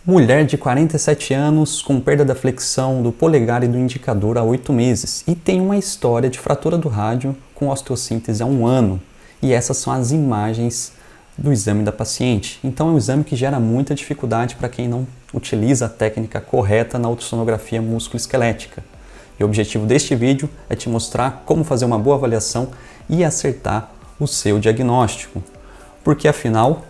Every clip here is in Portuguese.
Mulher de 47 anos com perda da flexão do polegar e do indicador há 8 meses e tem uma história de fratura do rádio com osteossíntese há 1 ano. E essas são as imagens do exame da paciente. Então é um exame que gera muita dificuldade para quem não utiliza a técnica correta na ultrassonografia musculoesquelética. E o objetivo deste vídeo é te mostrar como fazer uma boa avaliação e acertar o seu diagnóstico. Porque afinal,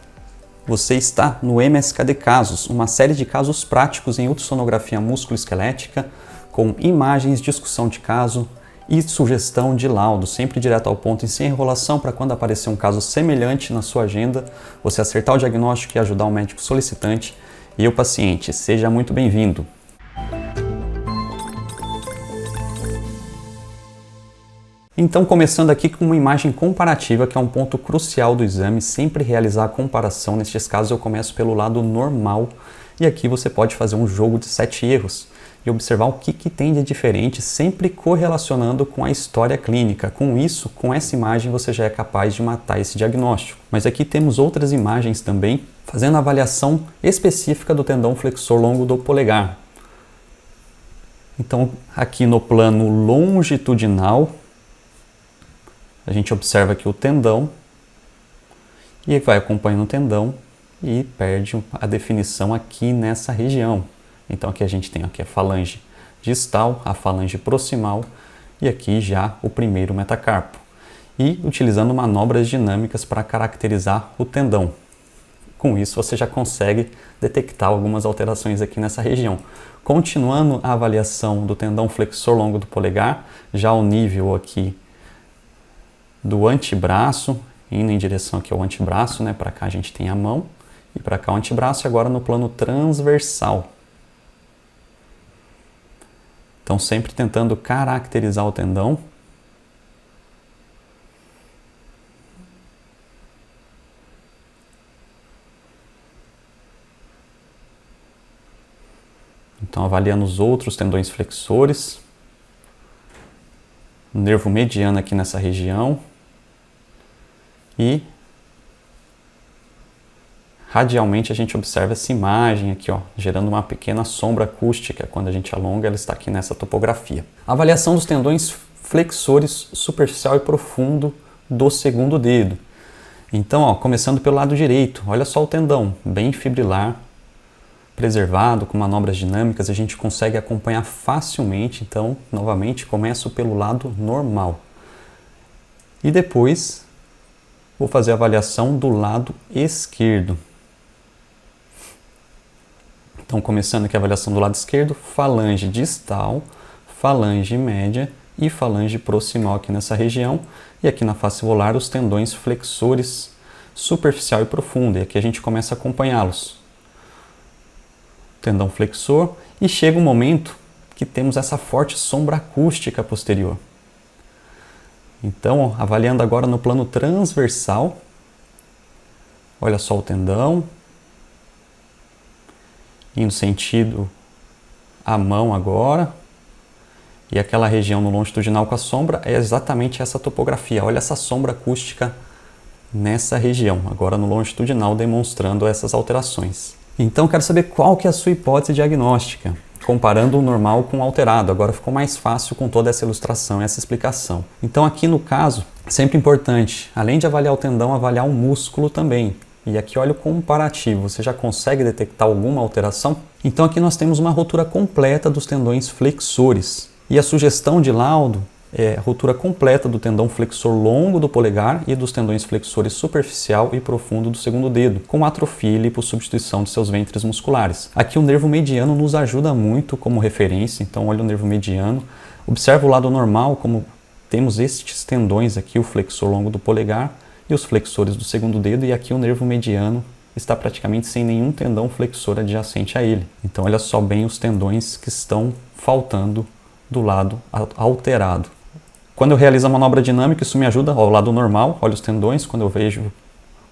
você está no MSKD Casos, uma série de casos práticos em ultrassonografia musculoesquelética com imagens, discussão de caso e sugestão de laudo, sempre direto ao ponto e sem enrolação para quando aparecer um caso semelhante na sua agenda, você acertar o diagnóstico e ajudar o médico solicitante e o paciente. Seja muito bem-vindo! Então, começando aqui com uma imagem comparativa, que é um ponto crucial do exame, sempre realizar a comparação. Nestes casos eu começo pelo lado normal e aqui você pode fazer um jogo de 7 erros e observar o que tem de diferente, sempre correlacionando com a história clínica. Com isso, com essa imagem você já é capaz de matar esse diagnóstico. Mas aqui temos outras imagens também, fazendo a avaliação específica do tendão flexor longo do polegar. Então, aqui no plano longitudinal, a gente observa aqui o tendão e vai acompanhando o tendão e perde a definição aqui nessa região. Então aqui a gente tem aqui a falange distal, a falange proximal e aqui já o primeiro metacarpo. E utilizando manobras dinâmicas para caracterizar o tendão. Com isso você já consegue detectar algumas alterações aqui nessa região. Continuando a avaliação do tendão flexor longo do polegar, já o nível aqui do antebraço, indo em direção aqui ao antebraço, né? Para cá a gente tem a mão e para cá o antebraço, e agora no plano transversal. Então sempre tentando caracterizar o tendão. Então avaliando os outros tendões flexores. Nervo mediano aqui nessa região. E radialmente a gente observa essa imagem aqui, ó, gerando uma pequena sombra acústica. Quando a gente alonga, ela está aqui nessa topografia. Avaliação dos tendões flexores superficial e profundo do segundo dedo. Então, ó, começando pelo lado direito, olha só o tendão, bem fibrilar, preservado, com manobras dinâmicas, a gente consegue acompanhar facilmente. Então, novamente, começo pelo lado normal. E depois vou fazer a avaliação do lado esquerdo. Então, começando aqui a avaliação do lado esquerdo, falange distal, falange média e falange proximal aqui nessa região. E aqui na face volar, os tendões flexores superficial e profundo. E aqui a gente começa a acompanhá-los. Tendão flexor, e chega um momento que temos essa forte sombra acústica posterior. Então, ó, avaliando agora no plano transversal, olha só o tendão, indo sentido a mão agora, e aquela região no longitudinal com a sombra é exatamente essa topografia. Olha essa sombra acústica nessa região, agora no longitudinal, demonstrando essas alterações. Então, quero saber qual que é a sua hipótese diagnóstica, comparando o normal com o alterado. Agora ficou mais fácil com toda essa ilustração, essa explicação. Então, aqui no caso, sempre importante, além de avaliar o tendão, avaliar o músculo também. E aqui olha o comparativo, você já consegue detectar alguma alteração? Então, aqui nós temos uma rotura completa dos tendões flexores. E a sugestão de laudo é a rotura completa do tendão flexor longo do polegar e dos tendões flexores superficial e profundo do segundo dedo, com atrofia e lipossubstituição de seus ventres musculares. Aqui o nervo mediano nos ajuda muito como referência, então olha o nervo mediano. Observa o lado normal, como temos estes tendões aqui, o flexor longo do polegar e os flexores do segundo dedo, e aqui o nervo mediano está praticamente sem nenhum tendão flexor adjacente a ele. Então olha só bem os tendões que estão faltando do lado alterado. Quando eu realizo a manobra dinâmica, isso me ajuda, ó, o lado normal, olha os tendões. Quando eu vejo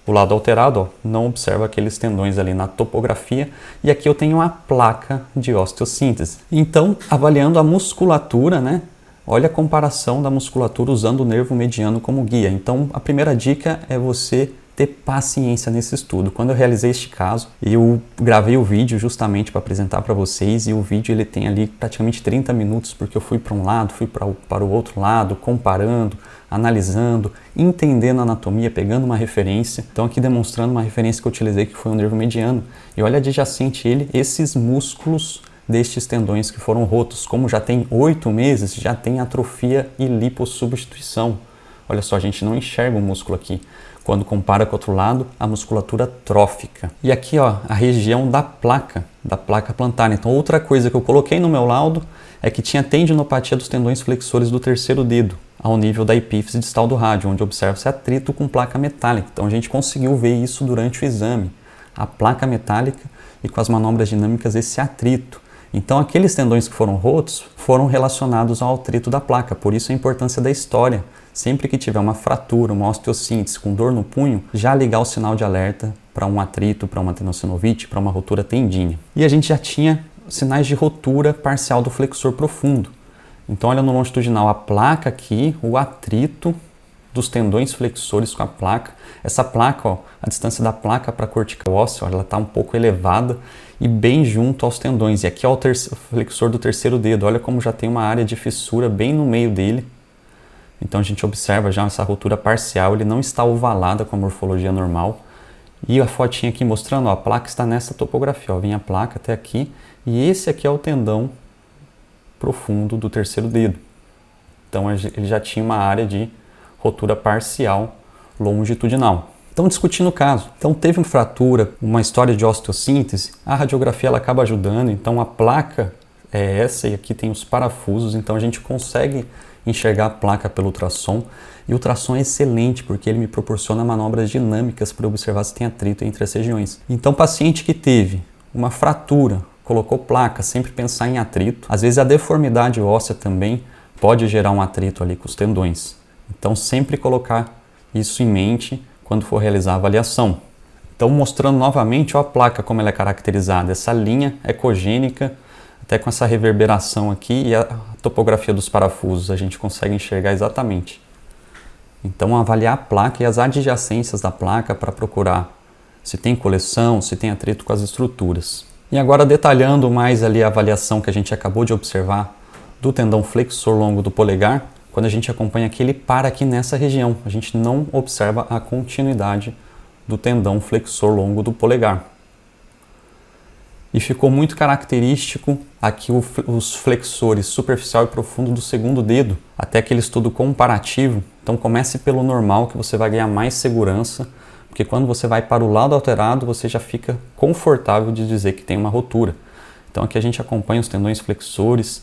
o lado alterado, ó, não observo aqueles tendões ali na topografia. E aqui eu tenho a placa de osteossíntese. Então, avaliando a musculatura, né? Olha a comparação da musculatura usando o nervo mediano como guia. Então, a primeira dica é você ter paciência nesse estudo. Quando eu realizei este caso, eu gravei o vídeo justamente para apresentar para vocês, e o vídeo ele tem ali praticamente 30 minutos, porque eu fui para um lado, fui para o outro lado, comparando, analisando, entendendo a anatomia, pegando uma referência. Então aqui demonstrando uma referência que eu utilizei, que foi o nervo mediano. E olha adjacente ele, esses músculos destes tendões que foram rotos. Como já tem 8 meses, já tem atrofia e lipossubstituição. Olha só, a gente não enxerga o músculo aqui. Quando compara com o outro lado, a musculatura trófica. E aqui, ó, a região da placa plantar. Então, outra coisa que eu coloquei no meu laudo é que tinha tendinopatia dos tendões flexores do terceiro dedo, ao nível da epífise distal do rádio, onde observa-se atrito com placa metálica. Então, a gente conseguiu ver isso durante o exame. A placa metálica e com as manobras dinâmicas esse atrito. Então, aqueles tendões que foram rotos foram relacionados ao atrito da placa. Por isso a importância da história. Sempre que tiver uma fratura, uma osteossíntese com dor no punho, já ligar o sinal de alerta para um atrito, para uma tenossinovite, para uma rotura tendínea. E a gente já tinha sinais de rotura parcial do flexor profundo. Então olha no longitudinal a placa aqui, o atrito dos tendões flexores com a placa. Essa placa, ó, a distância da placa para a cortical óssea, ó, ela está um pouco elevada e bem junto aos tendões. E aqui é o flexor do terceiro dedo. Olha como já tem uma área de fissura bem no meio dele. Então a gente observa já essa rotura parcial, ele não está ovalada com a morfologia normal. E a fotinha aqui mostrando, ó, a placa está nessa topografia, ó, vem a placa até aqui, e esse aqui é o tendão profundo do terceiro dedo. Então ele já tinha uma área de rotura parcial longitudinal. Então discutindo o caso, então teve uma fratura, uma história de osteossíntese, a radiografia ela acaba ajudando, então a placa é essa e aqui tem os parafusos, então a gente consegue enxergar a placa pelo ultrassom, e o ultrassom é excelente porque ele me proporciona manobras dinâmicas para observar se tem atrito entre as regiões. Então paciente que teve uma fratura, colocou placa, sempre pensar em atrito. Às vezes a deformidade óssea também pode gerar um atrito ali com os tendões. Então sempre colocar isso em mente quando for realizar a avaliação. Então mostrando novamente ó, a placa como ela é caracterizada, essa linha ecogênica, até com essa reverberação aqui e a topografia dos parafusos, a gente consegue enxergar exatamente. Então avaliar a placa e as adjacências da placa para procurar se tem coleção, se tem atrito com as estruturas. E agora detalhando mais ali a avaliação que a gente acabou de observar do tendão flexor longo do polegar, quando a gente acompanha aqui, ele para aqui nessa região, a gente não observa a continuidade do tendão flexor longo do polegar. E ficou muito característico aqui os flexores superficial e profundo do segundo dedo, até aquele estudo comparativo. Então comece pelo normal que você vai ganhar mais segurança, porque quando você vai para o lado alterado, você já fica confortável de dizer que tem uma rotura. Então aqui a gente acompanha os tendões flexores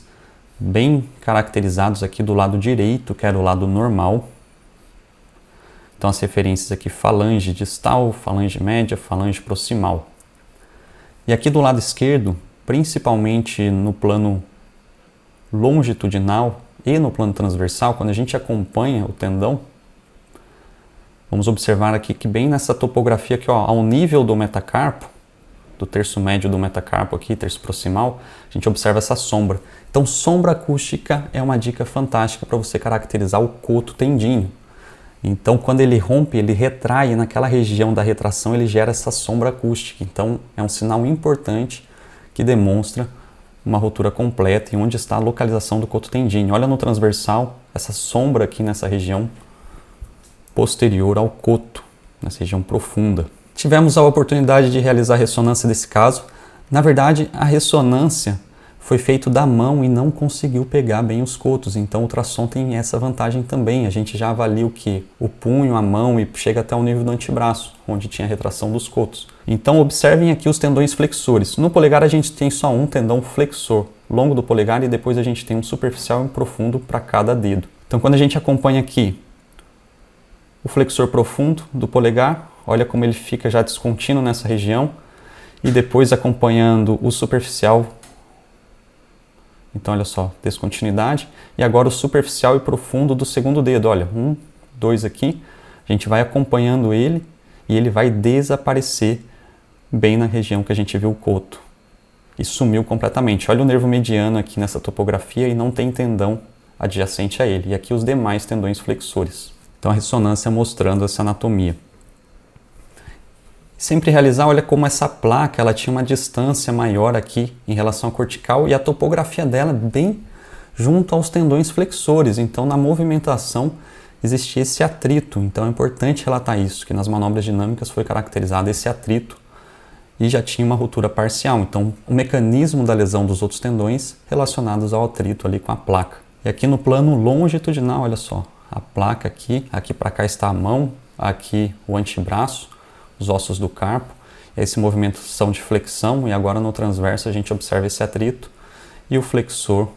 bem caracterizados aqui do lado direito, que era o lado normal. Então as referências aqui, falange distal, falange média, falange proximal. E aqui do lado esquerdo, principalmente no plano longitudinal e no plano transversal, quando a gente acompanha o tendão, vamos observar aqui que bem nessa topografia aqui, ó, ao nível do metacarpo, do terço médio do metacarpo aqui, terço proximal, a gente observa essa sombra. Então sombra acústica é uma dica fantástica para você caracterizar o coto tendíneo. Então, quando ele rompe, ele retrai, e naquela região da retração ele gera essa sombra acústica. Então, é um sinal importante que demonstra uma rotura completa e onde está a localização do coto tendíneo. Olha no transversal, essa sombra aqui nessa região posterior ao coto, nessa região profunda. Tivemos a oportunidade de realizar a ressonância desse caso. Na verdade, a ressonância foi feito da mão e não conseguiu pegar bem os cotos, então o ultrassom tem essa vantagem também. A gente já avalia o que? O punho, a mão e chega até o nível do antebraço, onde tinha a retração dos cotos. Então observem aqui os tendões flexores. No polegar a gente tem só um tendão flexor longo do polegar e depois a gente tem um superficial e um profundo para cada dedo. Então quando a gente acompanha aqui o flexor profundo do polegar, olha como ele fica já descontínuo nessa região, e depois acompanhando o superficial. Então, olha só, descontinuidade. E agora o superficial e profundo do segundo dedo. Olha, 1, 2 aqui. A gente vai acompanhando ele e ele vai desaparecer bem na região que a gente viu o coto. E sumiu completamente. Olha o nervo mediano aqui nessa topografia e não tem tendão adjacente a ele. E aqui os demais tendões flexores. Então, a ressonância mostrando essa anatomia. Sempre realizar, olha como essa placa, ela tinha uma distância maior aqui em relação à cortical e a topografia dela bem junto aos tendões flexores. Então, na movimentação, existia esse atrito. Então, é importante relatar isso, que nas manobras dinâmicas foi caracterizado esse atrito e já tinha uma ruptura parcial. Então, o mecanismo da lesão dos outros tendões relacionados ao atrito ali com a placa. E aqui no plano longitudinal, olha só, a placa aqui para cá está a mão, aqui o antebraço, os ossos do carpo, esse movimento são de flexão e agora no transverso a gente observa esse atrito e o flexor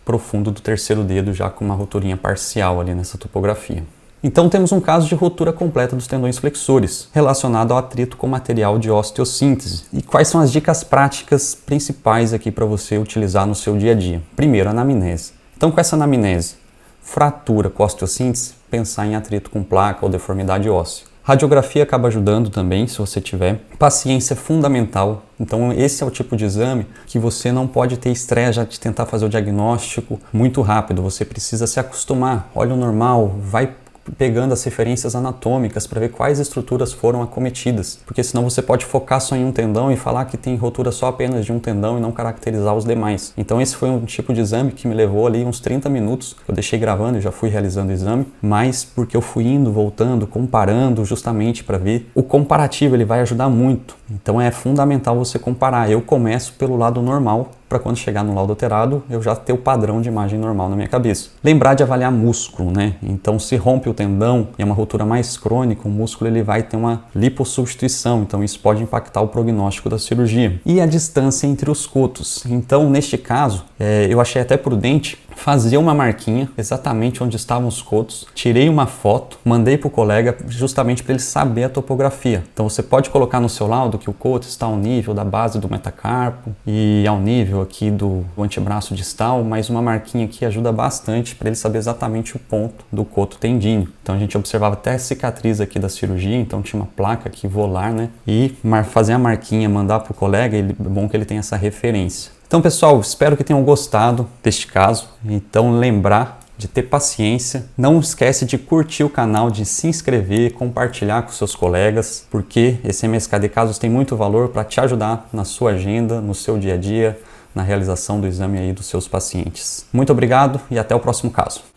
profundo do terceiro dedo já com uma rupturinha parcial ali nessa topografia. Então temos um caso de ruptura completa dos tendões flexores, relacionado ao atrito com material de osteossíntese. E quais são as dicas práticas principais aqui para você utilizar no seu dia a dia? Primeiro, anamnese. Então com essa anamnese, fratura com osteossíntese, pensar em atrito com placa ou deformidade óssea. Radiografia acaba ajudando também, se você tiver. Paciência é fundamental. Então esse é o tipo de exame que você não pode ter estresse já de tentar fazer o diagnóstico muito rápido. Você precisa se acostumar. Olha o normal, vai pegando as referências anatômicas para ver quais estruturas foram acometidas, porque senão você pode focar só em um tendão e falar que tem rotura só apenas de um tendão e não caracterizar os demais. Então esse foi um tipo de exame que me levou ali uns 30 minutos, eu deixei gravando e já fui realizando o exame, mas porque eu fui indo, voltando, comparando justamente para ver. O comparativo ele vai ajudar muito, então é fundamental você comparar. Eu começo pelo lado normal, para quando chegar no laudo alterado, eu já ter o padrão de imagem normal na minha cabeça. Lembrar de avaliar músculo, né? Então, se rompe o tendão e é uma ruptura mais crônica, o músculo ele vai ter uma lipossubstituição, então isso pode impactar o prognóstico da cirurgia. E a distância entre os cotos. Então, neste caso, eu achei até prudente fazer uma marquinha exatamente onde estavam os cotos, tirei uma foto, mandei para o colega justamente para ele saber a topografia. Então você pode colocar no seu laudo que o coto está ao nível da base do metacarpo e ao nível aqui do antebraço distal, mas uma marquinha aqui ajuda bastante para ele saber exatamente o ponto do coto tendíneo. Então a gente observava até a cicatriz aqui da cirurgia, então tinha uma placa aqui volar, né? E fazer a marquinha, mandar para o colega, é bom que ele tenha essa referência. Então, pessoal, espero que tenham gostado deste caso. Então, lembrar de ter paciência. Não esquece de curtir o canal, de se inscrever, compartilhar com seus colegas, porque esse MSKD Casos tem muito valor para te ajudar na sua agenda, no seu dia a dia, na realização do exame aí dos seus pacientes. Muito obrigado e até o próximo caso.